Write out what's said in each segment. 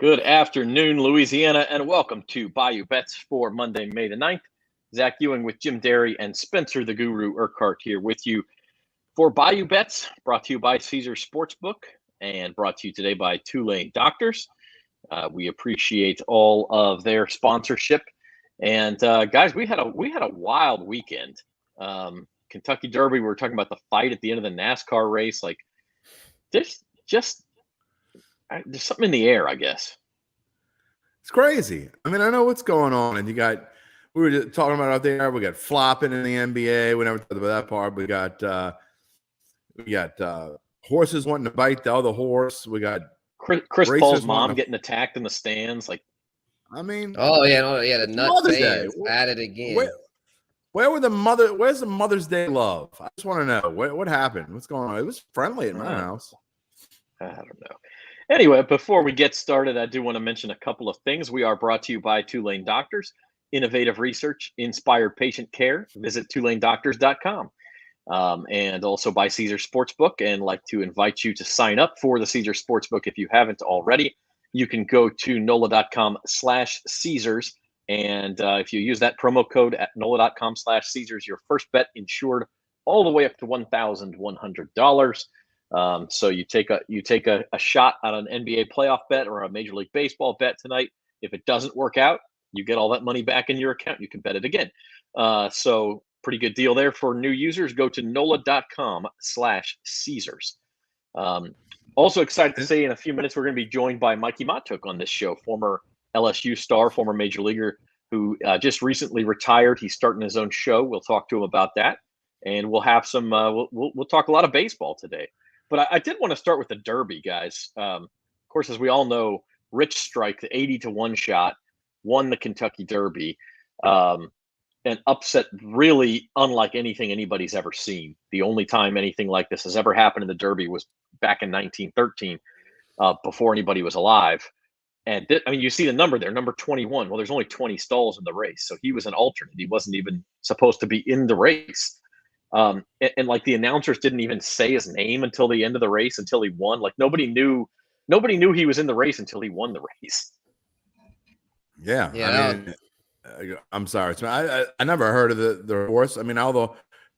Good afternoon, Louisiana, and welcome to Bayou Bets for Monday, May the 9th. Zach Ewing with Jim Derry and Spencer the Guru Urquhart here with you for Bayou Bets, brought to you by Caesars Sportsbook and brought to you today by Tulane Doctors. We appreciate all of their sponsorship. And guys, we had a wild weekend. Kentucky Derby, we were talking about the fight at the end of the NASCAR race. Like, there's something in the air, I guess. It's crazy. I mean, I know what's going on, and we were just talking about out there. We got flopping in the NBA. We never talked about that part. We got horses wanting to bite the other horse. We got Chris Paul's mom getting attacked in the stands. Like, I mean, the nut fans at it again. Where's the Mother's Day love? I just want to know what happened. What's going on? It was friendly at my house. I don't know. Anyway, before we get started, I do want to mention a couple of things. We are brought to you by Tulane Doctors, innovative research, inspired patient care. Visit TulaneDoctors.com. And also by Caesars Sportsbook, and like to invite you to sign up for the Caesars Sportsbook if you haven't already. You can go to NOLA.com/Caesars, and if you use that promo code at NOLA.com/Caesars, your first bet insured all the way up to $1,100. So you take a shot on an NBA playoff bet or a Major League Baseball bet tonight. If it doesn't work out, you get all that money back in your account. You can bet it again. So pretty good deal there for new users. Go to NOLA.com/Caesars. Also excited to say in a few minutes, we're going to be joined by Mikie Mahtook on this show, former LSU star, former major leaguer who just recently retired. He's starting his own show. We'll talk to him about that. And we'll have some, we'll talk a lot of baseball today. But I did want to start with the Derby, guys. Of course, as we all know, Rich Strike, the 80-1 shot, won the Kentucky Derby. An upset really unlike anything anybody's ever seen. The only time anything like this has ever happened in the Derby was back in 1913, before anybody was alive. And you see the number there, number 21. Well, there's only 20 stalls in the race, so he was an alternate. He wasn't even supposed to be in the race. And like the announcers didn't even say his name until the end of the race, until he won. Like nobody knew he was in the race until he won the race. Yeah. I mean, I'm sorry. I never heard of the horse. I mean, all the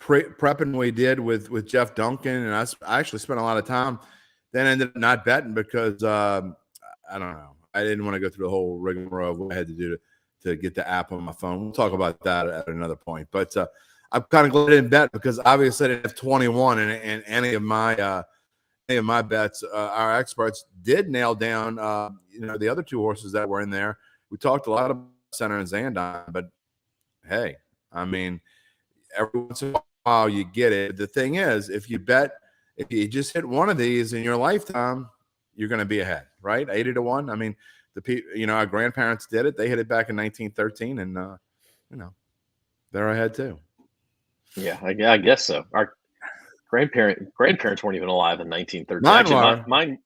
prepping we did with Jeff Duncan, and I actually spent a lot of time, then ended up not betting because I don't know. I didn't want to go through the whole rigmarole of what I had to do to get the app on my phone. We'll talk about that at another point. But I'm kind of glad I didn't bet because obviously I didn't have 21 and any of my bets. Our experts did nail down the other two horses that were in there. We talked a lot about Center and Zandon, but hey, I mean, every once in a while you get it. The thing is, if you just hit one of these in your lifetime, you're going to be ahead, right? 80-1. I mean, our grandparents did it. They hit it back in 1913, and they're ahead too. Yeah, I guess so. Our grandparents weren't even alive in 1913.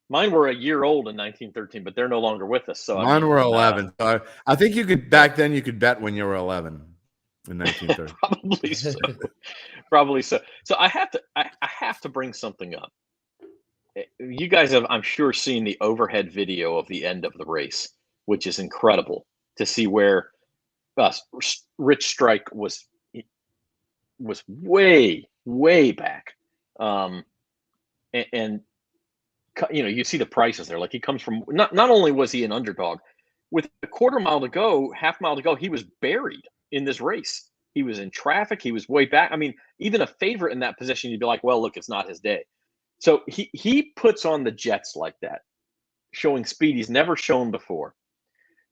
Mine were a year old in 1913, but they're no longer with us. So mine were 11. So I think you could back then. You could bet when you were 11 in 1913. Probably so. Probably so. So I have to bring something up. You guys have, I'm sure, seen the overhead video of the end of the race, which is incredible to see where Rich Strike was way, way back. And you see the prices there. Like he comes from, not only was he an underdog, with a half mile to go, he was buried in this race. He was in traffic. He was way back. I mean, even a favorite in that position, you'd be like, well, look, it's not his day. So he puts on the jets like that, showing speed he's never shown before.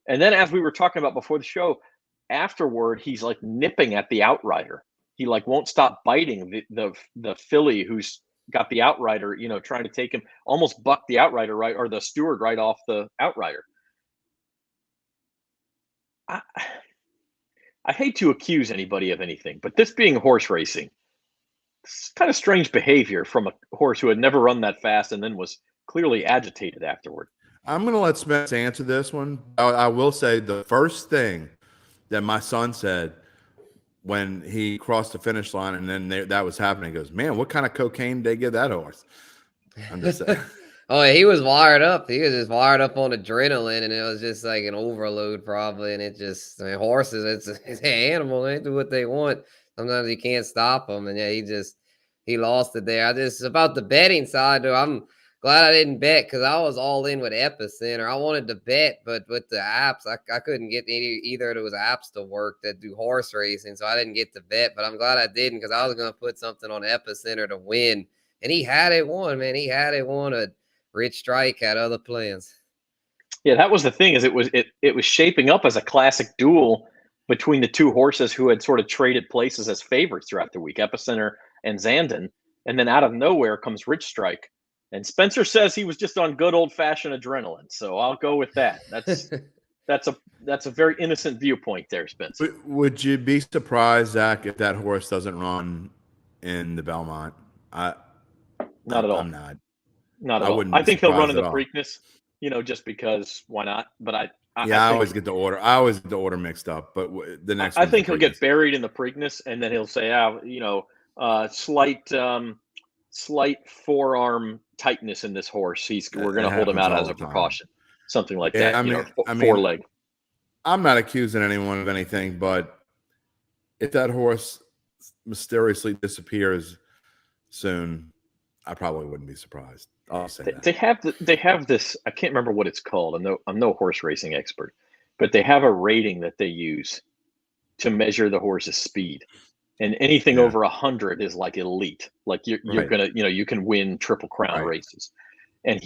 And then as we were talking about before the show, afterward, he's like nipping at the outrider. He like won't stop biting the filly who's got the outrider, trying to take him, almost bucked the outrider right, or the steward right off the outrider. I hate to accuse anybody of anything, but this being horse racing, it's kind of strange behavior from a horse who had never run that fast and then was clearly agitated afterward. I'm going to let Spence answer this one. I will say the first thing that my son said when he crossed the finish line and then that was happening, he goes, man, what kind of cocaine did they give that horse? I'm just saying. Oh, he was wired up. He was just wired up on adrenaline, and it was just like an overload probably. And it just, I mean, horses, it's an animal. They do what they want. Sometimes you can't stop them. And yeah, he lost it there. About the betting side, though, I'm glad I didn't bet because I was all in with Epicenter. I wanted to bet, but with the apps, I couldn't get either of those apps to work that do horse racing. So I didn't get to bet, but I'm glad I didn't because I was going to put something on Epicenter to win. And he had it won, man. He had it won. Rich Strike had other plans. Yeah, that was the thing. Is it was shaping up as a classic duel between the two horses who had sort of traded places as favorites throughout the week, Epicenter and Zandon, and then out of nowhere comes Rich Strike, and Spencer says he was just on good old fashioned adrenaline. So I'll go with that. That's a very innocent viewpoint there, Spencer. Would you be surprised, Zach, if that horse doesn't run in the Belmont? Not at all. I'm not. Not at all. I think he'll run in the Preakness, just because why not? But I always get the order. I always get the order mixed up. But the next, I think he'll get buried in the Preakness, and then he'll say, slight forearm tightness in this horse. We're going to hold him out as a precaution, something like that. I mean, foreleg. I'm not accusing anyone of anything, but if that horse mysteriously disappears soon, I probably wouldn't be surprised. I'll say that. They have this. I can't remember what it's called. I'm no horse racing expert, but they have a rating that they use to measure the horse's speed, and anything over 100 is like elite. Like you're gonna, you can win Triple Crown races. And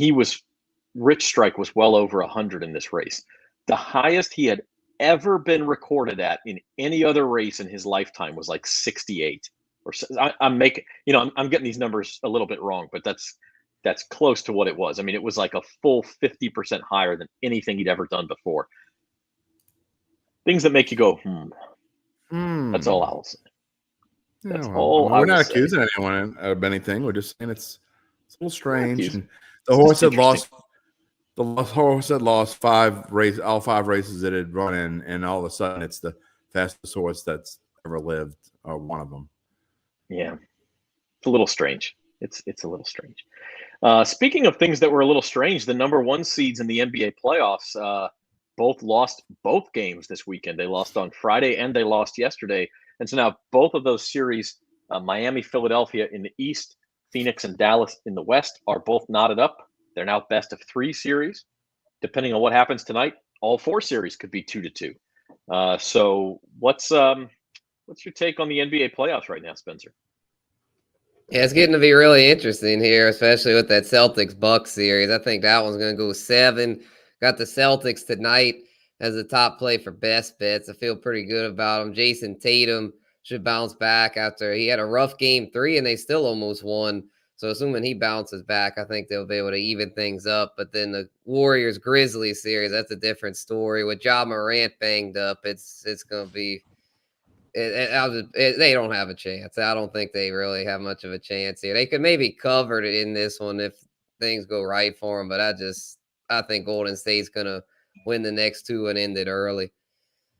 Rich Strike was well over 100 in this race. The highest he had ever been recorded at in any other race in his lifetime was like 68. Or I'm getting these numbers a little bit wrong, but that's close to what it was. I mean, it was like a full 50% higher than anything he'd ever done before. Things that make you go, That's all I'll say. That's all. We're not accusing anyone of anything. We're just saying it's a little strange. And the horse had lost. The horse had lost all 5 races that it had run in, and all of a sudden, it's the fastest horse that's ever lived, or one of them. Yeah, it's a little strange. It's a little strange. Speaking of things that were a little strange, the number 1 seeds in the NBA playoffs both lost both games this weekend. They lost on Friday and they lost yesterday. And so now both of those series, Miami, Philadelphia in the East, Phoenix and Dallas in the West, are both knotted up. They're now best of 3 series. Depending on what happens tonight, all 4 series could be 2-2. So what's your take on the NBA playoffs right now, Spencer? Yeah, it's getting to be really interesting here, especially with that Celtics-Bucks series. I think that one's going to go 7. Got the Celtics tonight as a top play for best bets. I feel pretty good about them. Jason Tatum should bounce back after he had a rough game 3, and they still almost won. So assuming he bounces back, I think they'll be able to even things up. But then the Warriors-Grizzlies series, that's a different story. With Ja Morant banged up, it's going to be they don't have a chance. I don't think they really have much of a chance here. They could maybe cover it in this one if things go right for them, but I think Golden State's going to win the next 2 and end it early.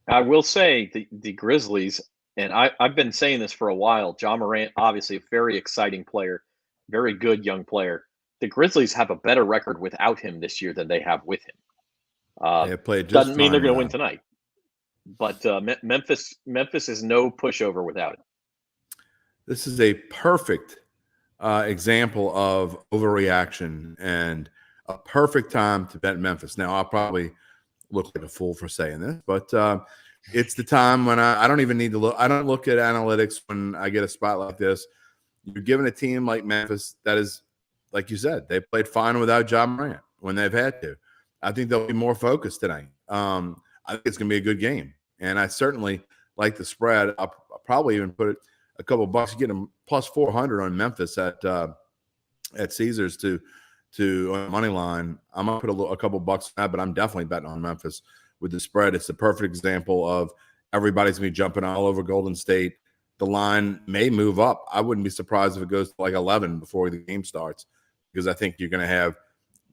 I will say the Grizzlies, and I've been saying this for a while, Ja Morant, obviously a very exciting player, very good young player. The Grizzlies have a better record without him this year than they have with him. They played just doesn't mean they're going to win tonight. But Memphis is no pushover without it. This is a perfect example of overreaction and a perfect time to bet Memphis. Now, I'll probably look like a fool for saying this, but it's the time when I don't even need to look. I don't look at analytics when I get a spot like this. You're giving a team like Memphis that is, like you said, they played fine without Ja Morant when they've had to. I think they'll be more focused tonight. I think it's going to be a good game, and I certainly like the spread. I'll probably even put a couple bucks. You get them plus 400 on Memphis at Caesars to on the money line. I'm gonna put a couple bucks on that, but I'm definitely betting on Memphis with the spread. It's the perfect example of everybody's gonna be jumping all over Golden State. The line may move up. I wouldn't be surprised if it goes to like 11 before the game starts, because I think you're gonna have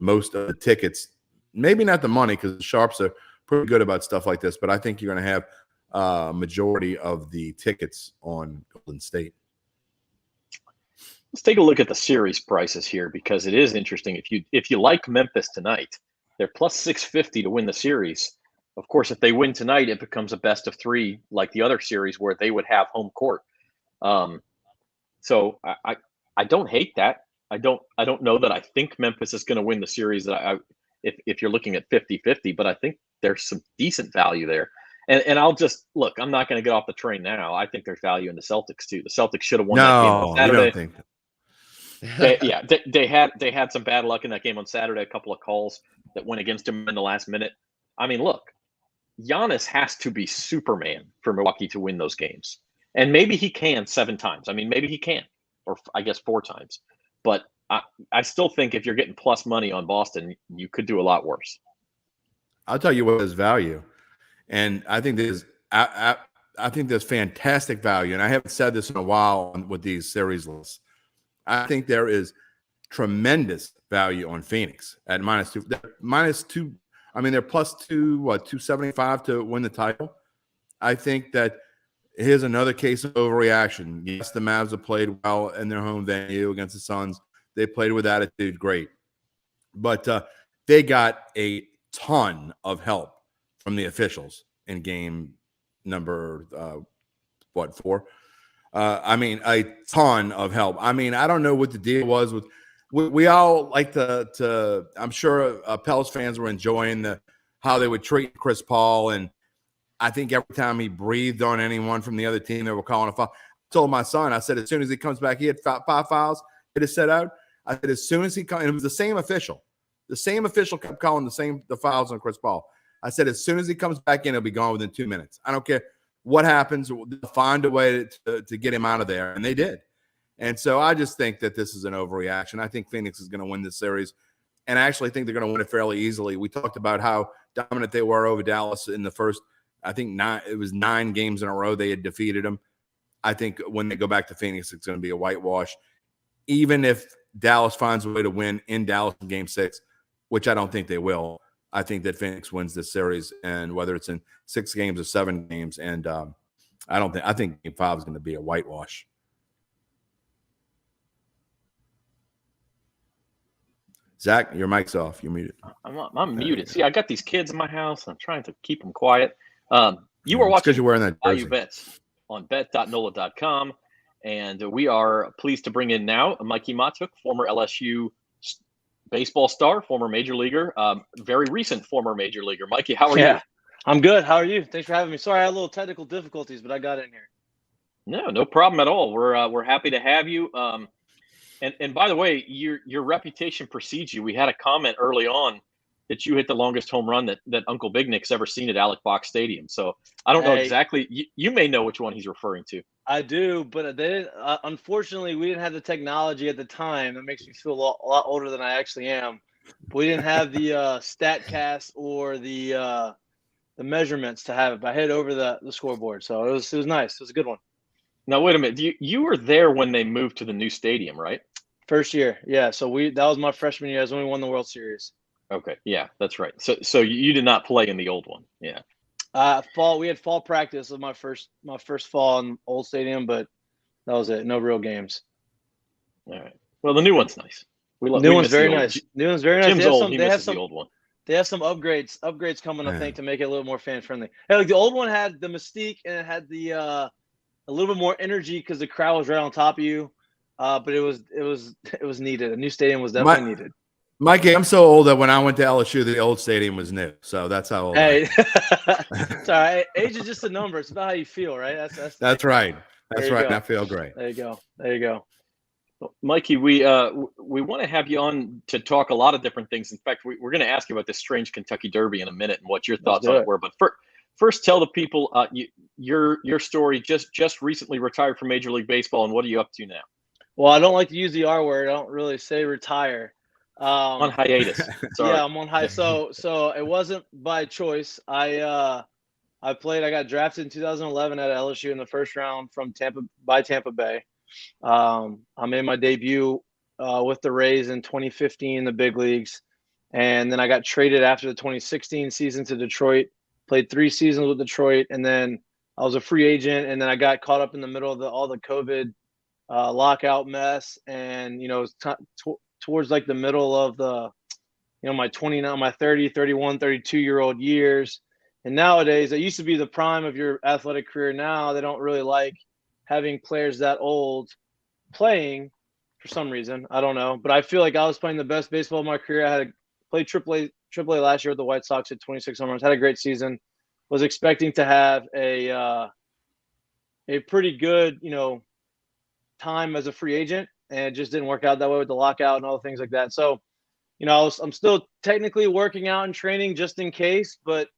most of the tickets. Maybe not the money, because the sharps are pretty good about stuff like this, but I think you're going to have a majority of the tickets on Golden State. Let's take a look at the series prices here, because it is interesting. If you like Memphis tonight, they're plus 650 to win the series. Of course, if they win tonight, it becomes a best of 3 like the other series where they would have home court. So I don't hate that. I don't know that I think Memphis is going to win the series. If you're looking at 50-50, but I think there's some decent value there. And I'll just look. I'm not going to get off the train now. I think there's value in the Celtics too. The Celtics should have won that game on Saturday. You don't think that. They had some bad luck in that game on Saturday. A couple of calls that went against him in the last minute. I mean, look, Giannis has to be Superman for Milwaukee to win those games, and maybe he can 7 times. I mean, maybe he can, or I guess 4 times. But I still think if you're getting plus money on Boston, you could do a lot worse. I'll tell you what is value, and I think there's fantastic value, and I haven't said this in a while with these series lists. I think there is tremendous value on Phoenix at -2. I mean, they're plus 275 to win the title. I think that here's another case of overreaction. Yes, the Mavs have played well in their home venue against the Suns. They played with attitude, great. But they got a ton of help from the officials in game number, 4? I mean, a ton of help. I mean, I don't know what the deal was with. We all like to. I'm sure Pels fans were enjoying how they would treat Chris Paul, and I think every time he breathed on anyone from the other team, they were calling a foul. I told my son, I said, as soon as he comes back, he had 5 fouls. It is set out. I said, as soon as he comes, and it was the same official. The same official kept calling the fouls on Chris Paul. I said, as soon as he comes back in, he'll be gone within 2 minutes. I don't care what happens. They'll find a way to get him out of there, and they did. And so I just think that this is an overreaction. I think Phoenix is going to win this series, and I actually think they're going to win it fairly easily. We talked about how dominant they were over Dallas in the first, I think 9 games in a row they had defeated them. I think when they go back to Phoenix, it's going to be a whitewash. Even if Dallas finds a way to win in Dallas in Game 6, which I don't think they will, I think that Phoenix wins this series, and whether it's in 6 games or 7 games, and I think Game 5 is going to be a whitewash. Zach, your mic's off. You're muted. I'm muted. See, I got these kids in my house. I'm trying to keep them quiet. You were watching because you're wearing that Bayou Bets on bet.nola.com, and we are pleased to bring in now Mikie Mahtook, former LSU baseball star, former major leaguer, very recent former major leaguer. Mikie, how are you? I'm good. How are you? Thanks for having me. Sorry, I had a little technical difficulties, but I got in here. No problem at all. We're happy to have you. And by the way, your reputation precedes you. We had a comment early on that you hit the longest home run that Uncle Big Nick's ever seen at Alec Box Stadium. So I don't know exactly. You may know which one he's referring to. I do, but they didn't. Unfortunately, we didn't have the technology at the time. That makes me feel a lot older than I actually am. But we didn't have the StatCast or the measurements to have it. But I hit over the scoreboard, so it was nice. It was a good one. Now wait a minute. You were there when they moved to the new stadium, right? First year, yeah. So that was my freshman year. That's when we won the World Series. Okay, yeah, that's right. So you did not play in the old one, yeah. We had fall practice of my first fall in old stadium, but that was it. No real games. All right. Well, the new one's nice. New one's very nice. Jim's old. He misses the old one. They have some upgrades coming, I think, to make it a little more fan friendly. Hey, like the old one had the mystique and it had the a little bit more energy because the crowd was right on top of you. But it was needed. A new stadium was definitely needed. Mikie, I'm so old that when I went to LSU, the old stadium was new. So that's how old I am. Sorry, age is just a number. It's about how you feel, right? That's right. That's right. And I feel great. There you go. Well, Mikie, we want to have you on to talk a lot of different things. In fact, we're going to ask you about this strange Kentucky Derby in a minute and what your thoughts on it were. But first, tell the people your story. Just recently retired from Major League Baseball, and what are you up to now? Well, I don't like to use the R word. I don't really say retire. On hiatus. Sorry. Yeah, I'm on hiatus. So it wasn't by choice. I got drafted in 2011 at LSU in the first round from Tampa Bay. I made my debut with the Rays in 2015 in the big leagues, and then I got traded after the 2016 season to Detroit. Played 3 seasons with Detroit, and then I was a free agent, and then I got caught up in the middle of all the COVID lockout mess, and towards like the middle of the my 29, my 30, 31, 32-year-old years. And nowadays, it used to be the prime of your athletic career. Now they don't really like having players that old playing for some reason. I don't know. But I feel like I was playing the best baseball of my career. I had played AAA last year with the White Sox at 26 home runs. Had a great season. Was expecting to have a pretty good, time as a free agent, and it just didn't work out that way with the lockout and all the things like that. So, I'm still technically working out and training just in case, but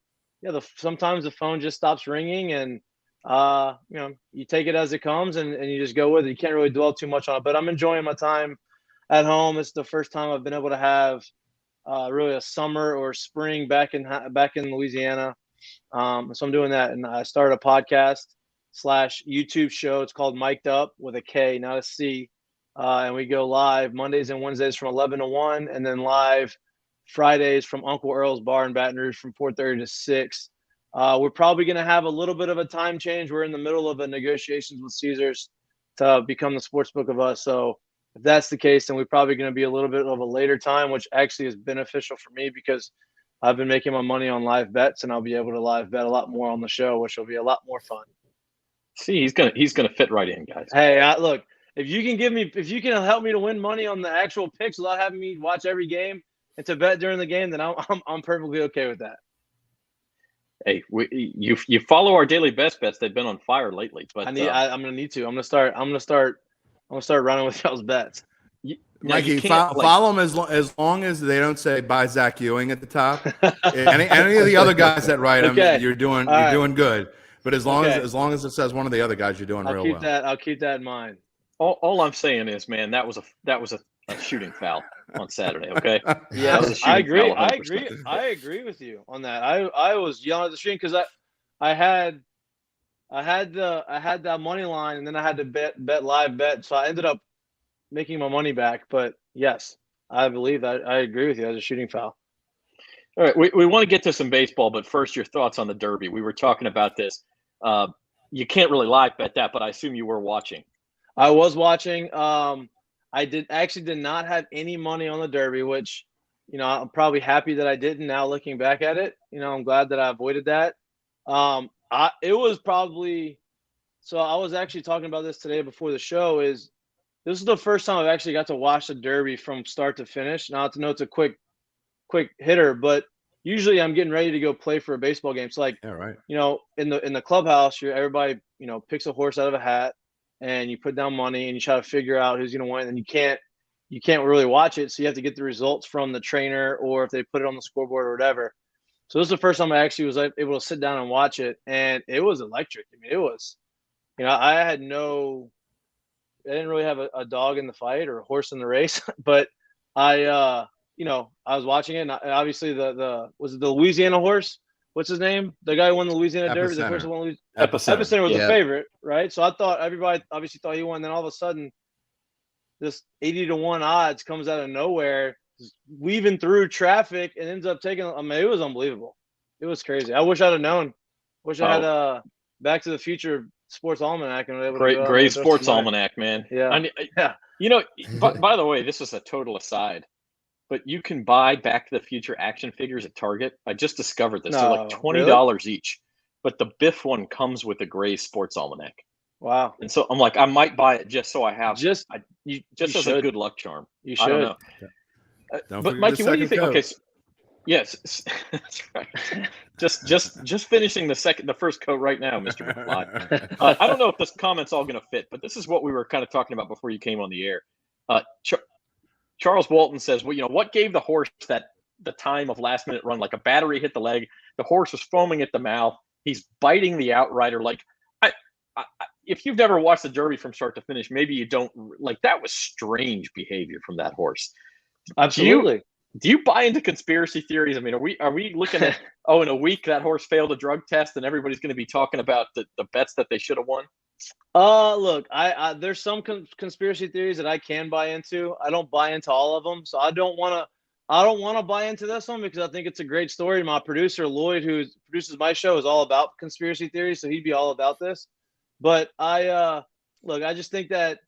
yeah, sometimes the phone just stops ringing, and you take it as it comes, and you just go with it. You can't really dwell too much on it. But I'm enjoying my time at home. It's the first time I've been able to have really a summer or spring back in Louisiana. So I'm doing that, and I started a podcast / YouTube show. It's called Mic'd Up with a K, not a C. And we go live Mondays and Wednesdays from 11 to 1, and then live Fridays from Uncle Earl's Bar in Baton Rouge from 4:30 to 6. We're probably going to have a little bit of a time change. We're in the middle of a negotiations with Caesars to become the sportsbook of us. So if that's the case, then we're probably going to be a little bit of a later time, which actually is beneficial for me because I've been making my money on live bets, and I'll be able to live bet a lot more on the show, which will be a lot more fun. See, he's gonna fit right in, guys. Hey, look. If you can help me to win money on the actual picks without having me watch every game and to bet during the game, then I'm perfectly okay with that. Hey, you follow our daily best bets. They've been on fire lately. But I'm gonna need to. I'm gonna start running with y'all's bets. Mikey, follow them as long as they don't say buy Zach Ewing at the top. any of the other guys that write them, you're doing good. But as long as it says one of the other guys, you're doing real well. I'll keep that in mind. All I'm saying is, man, that was a shooting foul on Saturday. Okay. Yeah, I agree. I agree with you on that. I was yelling at the screen because I had that money line, and then I had to bet live bet, so I ended up making my money back. But yes, I believe that I agree with you. That was a shooting foul. All right, we want to get to some baseball, but first, your thoughts on the Derby. We were talking about this. You can't really live bet that, but I assume you were watching. I was watching. I did not have any money on the Derby, which, I'm probably happy that I didn't now looking back at it. I'm glad that I avoided that. It was probably – so I was actually talking about this today before the show this is the first time I've actually got to watch the Derby from start to finish. Now, to know it's a quick hitter, but usually I'm getting ready to go play for a baseball game. So in the clubhouse, everybody, picks a horse out of a hat, and you put down money and you try to figure out who's going to win. And you can't really watch it. So you have to get the results from the trainer, or if they put it on the scoreboard or whatever. So this is the first time I actually was able to sit down and watch it. And it was electric. I mean, it was, I didn't really have a dog in the fight or a horse in the race, but I was watching it, and obviously was it the Louisiana horse? What's his name? The guy who won the Louisiana Derby. The first one. Epicenter was the favorite, right? So I thought everybody obviously thought he won. Then all of a sudden, this 80-1 odds comes out of nowhere, weaving through traffic, and ends up taking. I mean, it was unbelievable. It was crazy. I wish I'd have known. Wish I had Back to the Future Sports Almanac and able to great sports almanac, man. Yeah. By the way, this is a total aside. But you can buy Back to the Future action figures at Target. I just discovered this. They're like $20 each. But the Biff one comes with a gray sports almanac. Wow. And so I'm like, I might buy it just so I have just as a good luck charm. You should. I don't know. But Mikey, what do you think? Okay, yes, that's right. Just finishing the first coat right now, Mr. McFly. I don't know if this comment's all going to fit, but this is what we were kind of talking about before you came on the air. Charles Walton says, well, what gave the horse the time of last minute run? Like a battery hit the leg. The horse was foaming at the mouth. He's biting the outrider. Like, if you've never watched the Derby from start to finish, maybe you don't like that was strange behavior from that horse. Absolutely. Do you buy into conspiracy theories? I mean, are we looking at, in a week that horse failed a drug test and everybody's going to be talking about the bets that they should have won? Look, there's some conspiracy theories that I can buy into. I don't buy into all of them, so I don't want to buy into this one because I think it's a great story. My producer Lloyd, who produces my show, is all about conspiracy theories, so he'd be all about this. But I just think that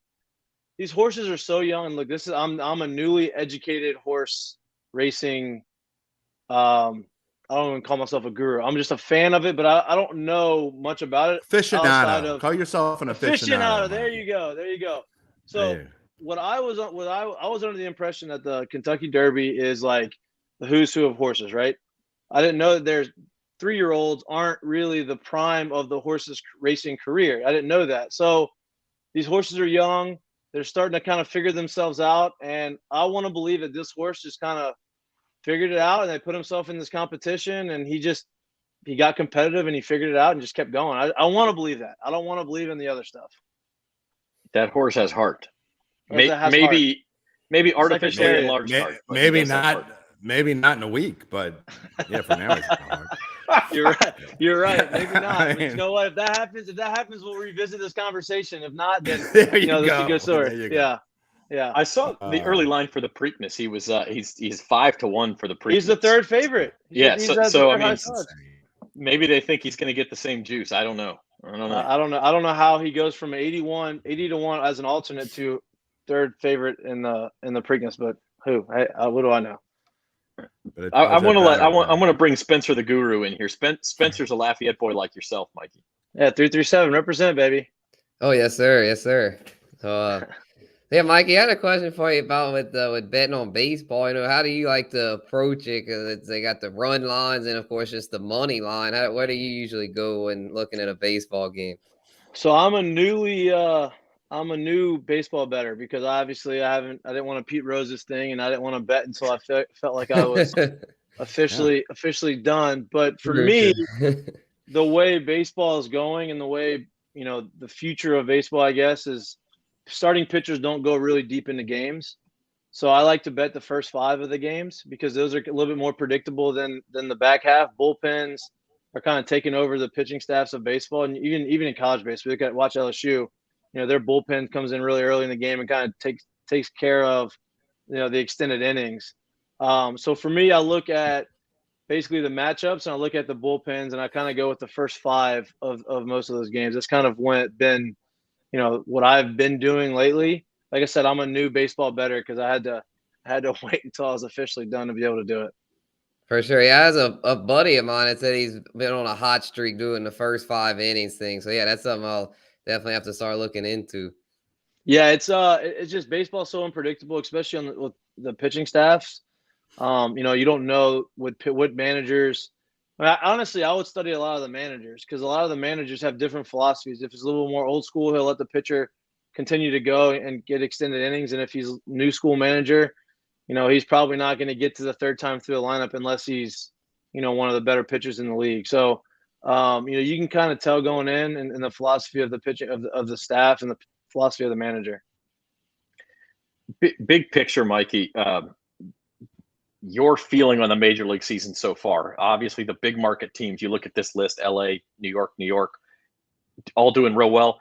these horses are so young. And look, I'm a newly educated horse racing. I don't even call myself a guru. I'm just a fan of it, but I don't know much about it. Aficionado. Call yourself an aficionado. There you go. So what I was under the impression that the Kentucky Derby is like the who's who of horses, right? I didn't know that there's 3-year-olds aren't really the prime of the horse's racing career. I didn't know that. So these horses are young. They're starting to kind of figure themselves out. And I want to believe that this horse just kind of figured it out and they put himself in this competition and he got competitive and he figured it out and just kept going. I want to believe that. I don't want to believe in the other stuff. That horse has heart. Maybe artificially enlarged heart. Maybe not in a week, but yeah, for now it's hard. You're right. Maybe not. But you know what? If that happens, we'll revisit this conversation. If not, then this is a good story. Yeah. I saw the early line for the Preakness. He was he's 5-1 for the Preakness. He's the third favorite. So I mean, maybe they think he's going to get the same juice. I don't know. I don't know how he goes from 80 to 1 as an alternate to third favorite in the Preakness. But what do I know? I want to bring Spencer the Guru in here. Spencer's a Lafayette boy like yourself, Mikey. Yeah, 337 represent, baby. Oh yes, sir. So, yeah, Mikey, I had a question for you about with betting on baseball. How do you like to approach it? Because they got the run lines and of course just the money line. Where do you usually go when looking at a baseball game? So I'm a new baseball bettor because obviously I didn't want to Pete Rose this thing and I didn't want to bet until I felt like I was officially done. But for me, the way baseball is going and the way, the future of baseball, I guess, is starting pitchers don't go really deep into games. So I like to bet the first 5 of the games because those are a little bit more predictable than the back half. Bullpens are kind of taking over the pitching staffs of baseball. And even in college baseball, watch LSU. Their bullpen comes in really early in the game and kind of takes care of, the extended innings. So for me, I look at basically the matchups and I look at the bullpens and I kind of go with the first 5 of most of those games. That's kind of been, what I've been doing lately. Like I said, I'm a new baseball bettor because I had to wait until I was officially done to be able to do it. For sure. Yeah, as a buddy of mine that said he's been on a hot streak doing the first 5 innings thing. So yeah, that's something I'll definitely have to start looking into. Yeah, it's just baseball's so unpredictable, especially with the pitching staffs. You don't know what managers. Honestly, I would study a lot of the managers because a lot of the managers have different philosophies. If it's a little more old school, he'll let the pitcher continue to go and get extended innings. And if he's a new school manager, he's probably not going to get to the third time through the lineup unless he's, one of the better pitchers in the league. So, you can kind of tell going in and the philosophy of the pitching of the staff and the philosophy of the manager. Big picture, Mikey. Your feeling on the major league season so far? Obviously, the big market teams. You look at this list: LA, New York, all doing real well.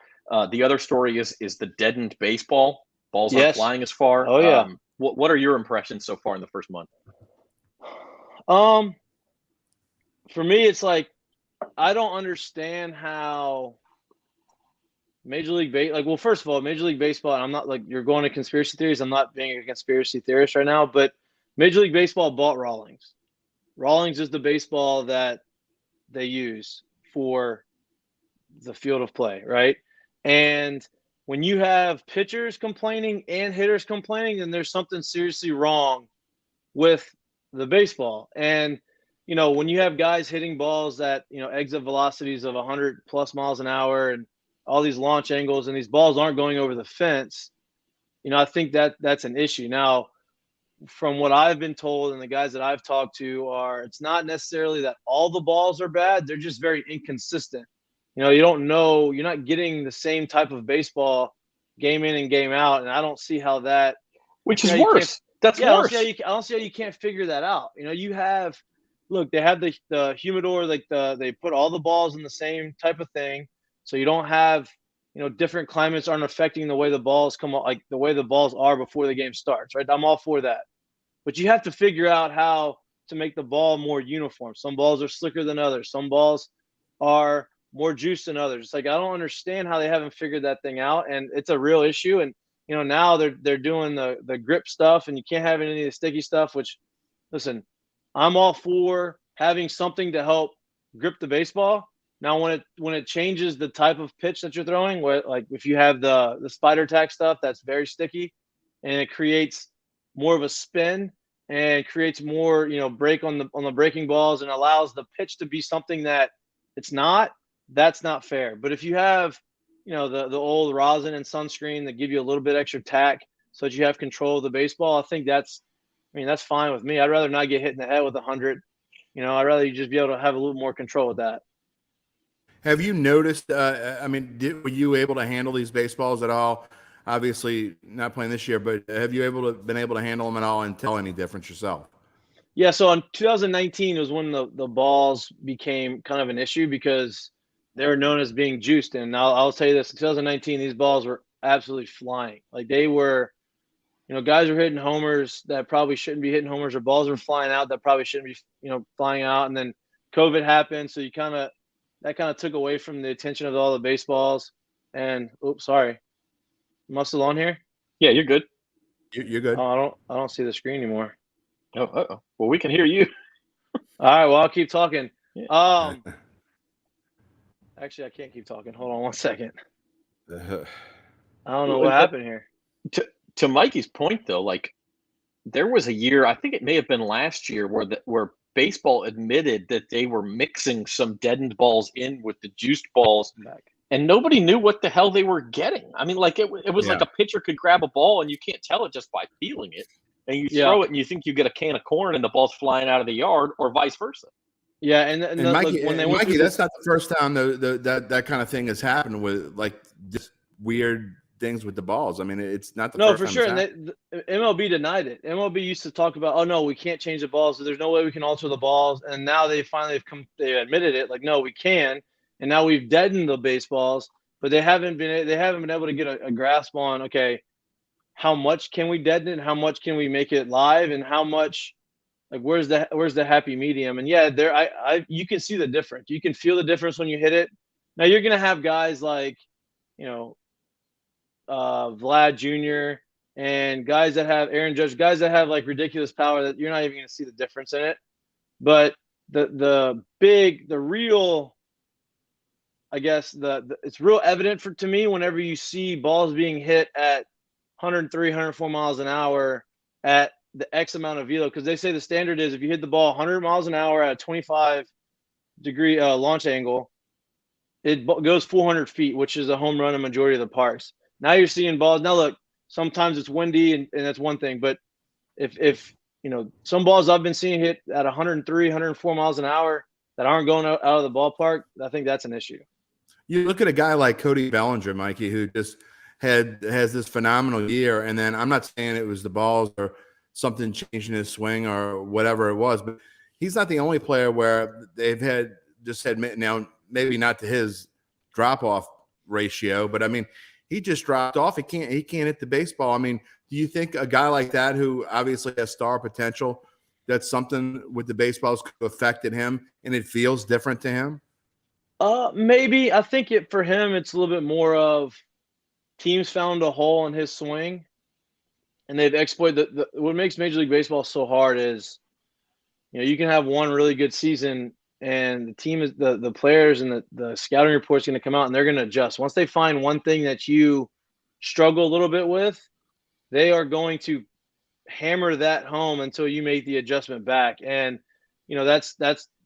The other story is the deadened baseball. Balls aren't flying as far. Oh yeah. What are your impressions so far in the first month? For me, it's like I don't understand how Major League Baseball. First of all, Major League Baseball. And I'm not you're going to conspiracy theories. I'm not being a conspiracy theorist right now, but Major League Baseball bought Rawlings. Rawlings is the baseball that they use for the field of play, right? And when you have pitchers complaining and hitters complaining, then there's something seriously wrong with the baseball. And, when you have guys hitting balls at, exit velocities of 100 plus miles an hour and all these launch angles and these balls aren't going over the fence, I think that's an issue. Now, from what I've been told and the guys that I've talked to it's not necessarily that all the balls are bad. They're just very inconsistent. You don't know, you're not getting the same type of baseball game in and game out. And I don't see how that, which is worse. That's worse. I don't see how you can't figure that out. You have, they have the humidor, they put all the balls in the same type of thing. So you don't have, different climates aren't affecting the way the balls come out, the way the balls are before the game starts, right? I'm all for that. But you have to figure out how to make the ball more uniform. Some balls are slicker than others. Some balls are more juice than others. It's I don't understand how they haven't figured that thing out. And it's a real issue. And now they're doing the grip stuff, and you can't have any of the sticky stuff. Which, listen, I'm all for having something to help grip the baseball. Now, when it changes the type of pitch that you're throwing, like if you have the spider tack stuff that's very sticky, and it creates more of a spin and creates more break on the breaking balls and allows the pitch to be something that it's not, that's not fair. But if you have the old rosin and sunscreen that give you a little bit extra tack so that you have control of the baseball, I think that's fine with me. I'd rather not get hit in the head with 100. I'd rather you just be able to have a little more control with that. Have you noticed, were you able to handle these baseballs at all? Obviously not playing this year, but have you been able to handle them at all and tell any difference yourself? Yeah, so in 2019 was when the balls became kind of an issue because they were known as being juiced. And I'll tell you this, in 2019, these balls were absolutely flying. Like they were, guys were hitting homers that probably shouldn't be hitting homers, or balls were flying out that probably shouldn't be, flying out. And then COVID happened, so that kind of took away from the attention of all the baseballs. And oops, sorry. Am I still on here? Yeah, you're good. You're good. Oh, I don't see the screen anymore. Oh, uh-oh. Well, we can hear you. All right, well, I'll keep talking. Yeah. Actually, I can't keep talking. Hold on one second. Uh, I don't know what happened here. To Mikey's point, though, like there was a year, I think it may have been last year, where baseball admitted that they were mixing some deadened balls in with the juiced balls, and nobody knew what the hell they were getting. I mean, like it was like a pitcher could grab a ball and you can't tell it just by feeling it, and you throw it and you think you get a can of corn and the ball's flying out of the yard, or vice versa. Yeah, and Mikey, Mikey, that's not the first time that kind of thing has happened with like just weird things with the balls. I mean, it's not the first time. No, for sure. And the MLB denied it. MLB used to talk about, oh no, we can't change the balls, so there's no way we can alter the balls. And now they finally they admitted it, like, no, we can. And now we've deadened the baseballs, but they haven't been able to get a grasp on, okay, how much can we deaden it, and how much can we make it live, and how much, like, where's the happy medium? And yeah, you can see the difference. You can feel the difference when you hit it. Now you're gonna have guys like, Vlad Jr. and guys that have Aaron Judge, guys that have like ridiculous power that you're not even gonna see the difference in it. But the real, I guess it's real evident to me whenever you see balls being hit at 103, 104 miles an hour at the X amount of velo, because they say the standard is if you hit the ball 100 miles an hour at a 25-degree launch angle, it goes 400 feet, which is a home run in majority of the parks. Now you're seeing balls. Now look, sometimes it's windy and that's one thing, but if some balls I've been seeing hit at 103, 104 miles an hour that aren't going out of the ballpark, I think that's an issue. You look at a guy like Cody Bellinger, Mikey, who just has this phenomenal year, and then I'm not saying it was the balls or something changing his swing or whatever it was, but he's not the only player where they've had now, maybe not to his drop-off ratio, but I mean, he just dropped off. He can't hit the baseball. I mean, do you think a guy like that, who obviously has star potential, that's something with the baseballs could have affected him and it feels different to him? Maybe. I think for him, it's a little bit more of teams found a hole in his swing and they've exploited what makes Major League Baseball so hard is, you can have one really good season and the team is the players and the scouting report's going to come out and they're going to adjust. Once they find one thing that you struggle a little bit with, they are going to hammer that home until you make the adjustment back. And, that's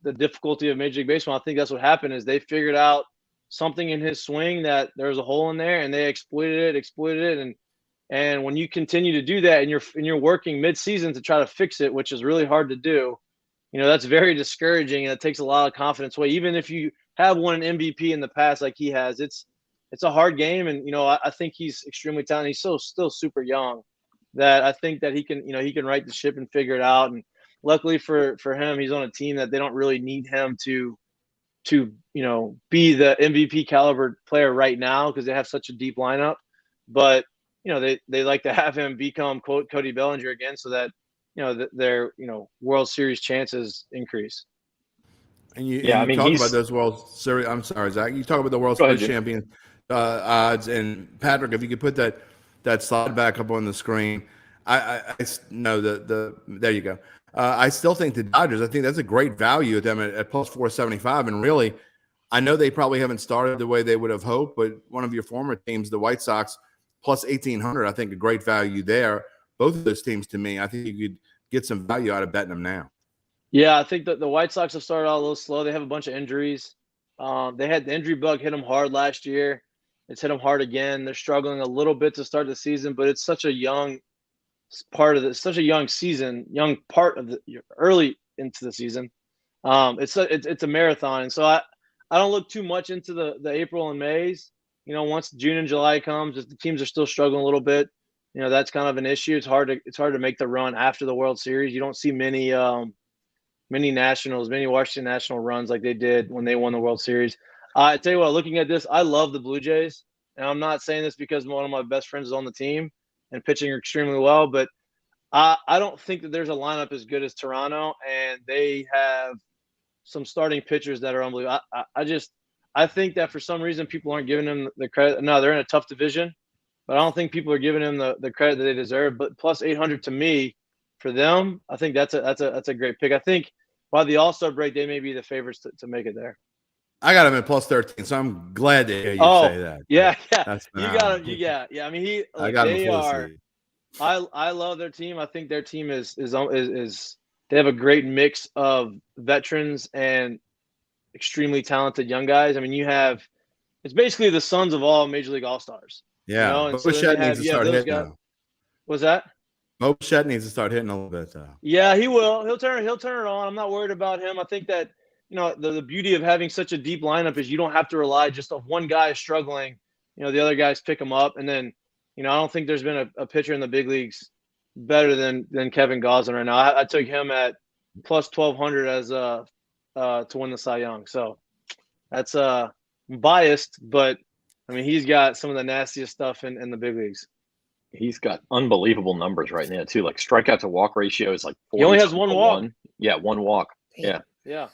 the difficulty of Major League Baseball. I think that's what happened is they figured out something in his swing that there's a hole in there and they exploited it. And when you continue to do that and you're working mid-season to try to fix it, which is really hard to do, that's very discouraging and it takes a lot of confidence away. Even if you have won an MVP in the past like he has, it's a hard game. And, I think he's extremely talented. He's still super young that I think that he can right the ship and figure it out. And luckily for him, he's on a team that they don't really need him to be the MVP caliber player right now because they have such a deep lineup. But, they like to have him become quote Cody Bellinger again so that, their World Series chances increase. And you talk about those World Series. I'm sorry, Zach. You talk about the World Series champion odds, and Patrick, if you could put that that slide back up on the screen. I no, there you go. I still think the Dodgers, I think that's a great value at them at plus 475. And really, I know they probably haven't started the way they would have hoped, but one of your former teams, the White Sox, plus 1,800, I think a great value there. Both of those teams, to me, I think you could get some value out of betting them now. Yeah, I think that the White Sox have started out a little slow. They have a bunch of injuries. They had the injury bug hit them hard last year. It's hit them hard again. They're struggling a little bit to start the season, but it's such a young part of it. Such a young season, young part of the early into the season. It's a marathon, and so I don't look too much into the April and Mays. Once June and July comes, if the teams are still struggling a little bit, that's kind of an issue. It's hard to make the run after the World Series. You don't see many Washington National runs like they did when they won the World Series. I tell you what, looking at this, I love the Blue Jays, and I'm not saying this because one of my best friends is on the team and pitching extremely well, but I don't think that there's a lineup as good as Toronto, and they have some starting pitchers that are unbelievable. I think that for some reason people aren't giving them the credit. No, they're in a tough division, but I don't think people are giving them the credit that they deserve. But plus 800 to me, for them, I think that's a great pick. I think by the All-Star break, they may be the favorites to make it there. I got him at plus 13, so I'm glad to hear you say that. Yeah. You got him. Yeah. I mean, I got him. I love their team. I think their team is they have a great mix of veterans and extremely talented young guys. I mean, it's basically the sons of all Major League All-Stars. Yeah, but Bichette needs to start hitting now. What's that? Bichette needs to start hitting a little bit though. Yeah, he will. He'll turn it on. I'm not worried about him. I think that the beauty of having such a deep lineup is you don't have to rely just on one guy struggling. The other guys pick him up, and then I don't think there's been a pitcher in the big leagues better than Kevin Gausman right now. I took him at plus 1,200 as to win the Cy Young. So that's biased, but I mean he's got some of the nastiest stuff in the big leagues. He's got unbelievable numbers right now too. Like strikeout to walk ratio is like 40. He only has one walk. Yeah, one walk. Yeah.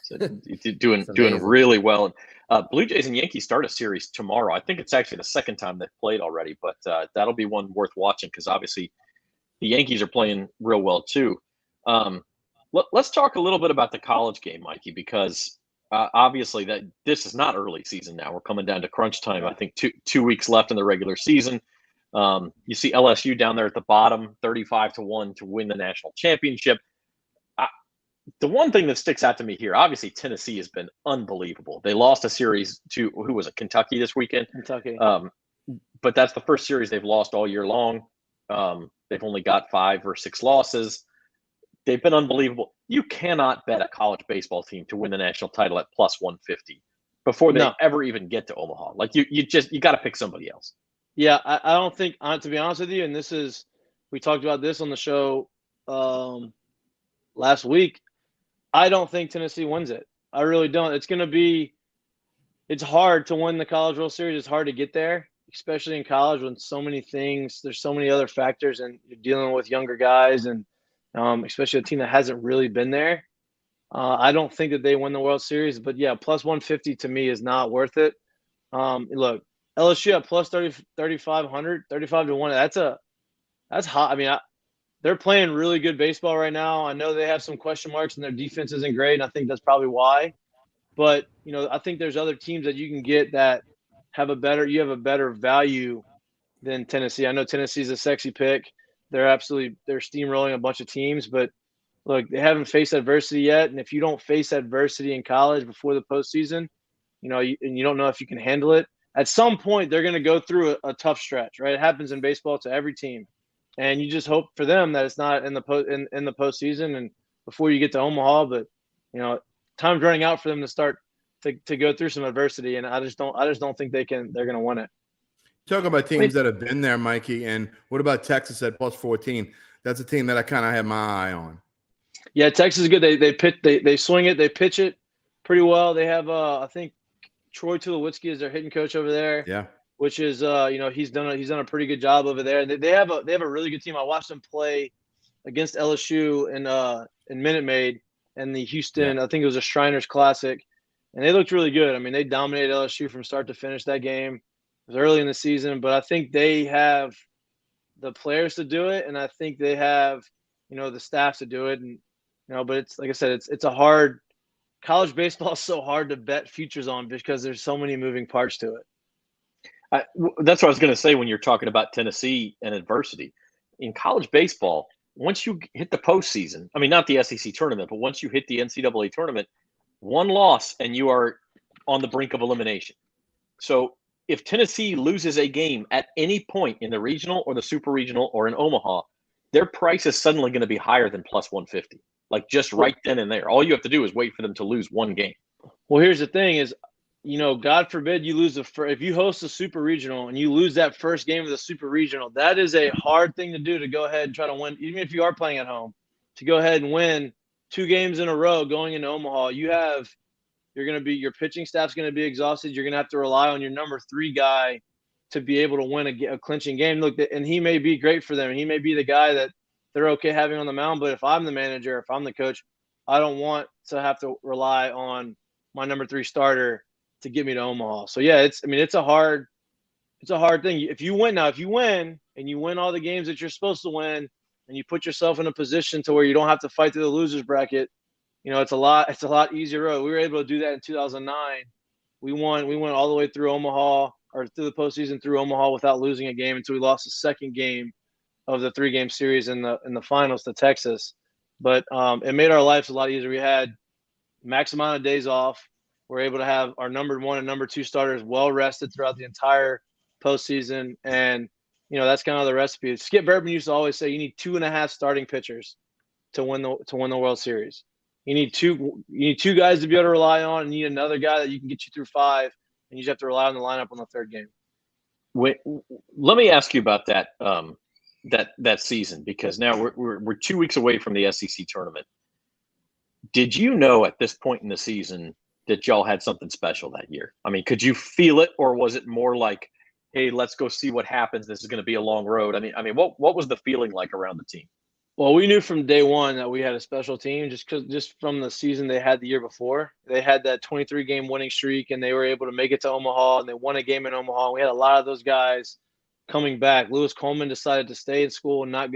So doing really well. Blue Jays and Yankees start a series tomorrow. I think it's actually the second time they've played already, but that'll be one worth watching because obviously the Yankees are playing real well too. Let's talk a little bit about the college game, Mikie, because obviously that this is not early season now. We're coming down to crunch time. I think two weeks left in the regular season. You see LSU down there at the bottom, 35-1 to win the national championship. The one thing that sticks out to me here, obviously Tennessee has been unbelievable. They lost a series to, who was it, Kentucky this weekend? Kentucky. But that's the first series they've lost all year long. They've only got 5 or 6 losses. They've been unbelievable. You cannot bet a college baseball team to win the national title at plus 150 before they ever even get to Omaha. Like you got to pick somebody else. Yeah, I don't think, to be honest with you, and we talked about this on the show last week. I don't think Tennessee wins it. I really don't. It's hard to win the College World Series. It's hard to get there, especially in college when there's so many other factors, and you're dealing with younger guys, and especially a team that hasn't really been there. I don't think that they win the World Series, but yeah, plus 150 to me is not worth it. Look, LSU at plus 3,500, 35-1. That's hot. I mean, they're playing really good baseball right now. I know they have some question marks and their defense isn't great, and I think that's probably why. But, I think there's other teams that you can get that have a better value than Tennessee. I know Tennessee's a sexy pick. They're steamrolling a bunch of teams, but look, they haven't faced adversity yet. And if you don't face adversity in college before the postseason, and you don't know if you can handle it, at some point they're going to go through a tough stretch, right? It happens in baseball to every team. And you just hope for them that it's not in the postseason and before you get to Omaha. But time's running out for them to start to go through some adversity, and I just don't think they're going to win it. Talk about teams that have been there, Mikie, and what about Texas at plus 14? That's a team that I kind of have my eye on. Yeah, Texas is good. They swing it, they pitch it pretty well. They have I think Troy Tulowitzki is their hitting coach over there. Yeah. Which is he's done a pretty good job over there. They have a really good team. I watched them play against LSU in Minute Maid and the Houston. I think it was a Shriners Classic, and they looked really good. I mean, they dominated LSU from start to finish that game. It was early in the season, but I think they have the players to do it, and I think they have, the staff to do it. And but it's like I said, it's a hard college baseball is so hard to bet futures on because there's so many moving parts to it. That's what I was going to say when you're talking about Tennessee and adversity. In college baseball, once you hit the postseason, I mean, not the SEC tournament, but once you hit the NCAA tournament, one loss and you are on the brink of elimination. So if Tennessee loses a game at any point in the regional or the super regional or in Omaha, their price is suddenly going to be higher than plus 150. Like just right then and there. All you have to do is wait for them to lose one game. Well, here's the thing is, God forbid you lose if you host a super regional and you lose that first game of the super regional, that is a hard thing to do, to go ahead and try to win, even if you are playing at home, to go ahead and win 2 games in a row going into Omaha. Your pitching staff's going to be exhausted. You're going to have to rely on your number 3 guy to be able to win a clinching game. Look, and he may be great for them. He may be the guy that they're okay having on the mound. But if I'm the manager, if I'm the coach, I don't want to have to rely on my number 3 starter to get me to Omaha. So yeah, it's a hard thing. If you win and you win all the games that you're supposed to win, and you put yourself in a position to where you don't have to fight through the losers bracket, it's a lot easier road. We were able to do that in 2009. We went all the way through Omaha, or through the postseason through Omaha, without losing a game until we lost the second game of the 3-game series in the finals to Texas. But it made our lives a lot easier. We had max amount of days off. We're able to have our number 1 and number 2 starters well rested throughout the entire postseason, and that's kind of the recipe. Skip Bourbon used to always say you need 2.5 starting pitchers to win the World Series. You need two guys to be able to rely on, and you need another guy that you can get you through 5, and you just have to rely on the lineup on the 3rd game. Let me ask you about that that season, because now we're 2 weeks away from the SEC tournament. Did you know at this point in the season that y'all had something special that year? I mean, could you feel it, or was it more like, hey, let's go see what happens. This is going to be a long road. I mean, what was the feeling like around the team? Well, we knew from day one that we had a special team, just from the season they had the year before. They had that 23-game winning streak, and they were able to make it to Omaha, and they won a game in Omaha. We had a lot of those guys coming back. Lewis Coleman decided to stay in school and not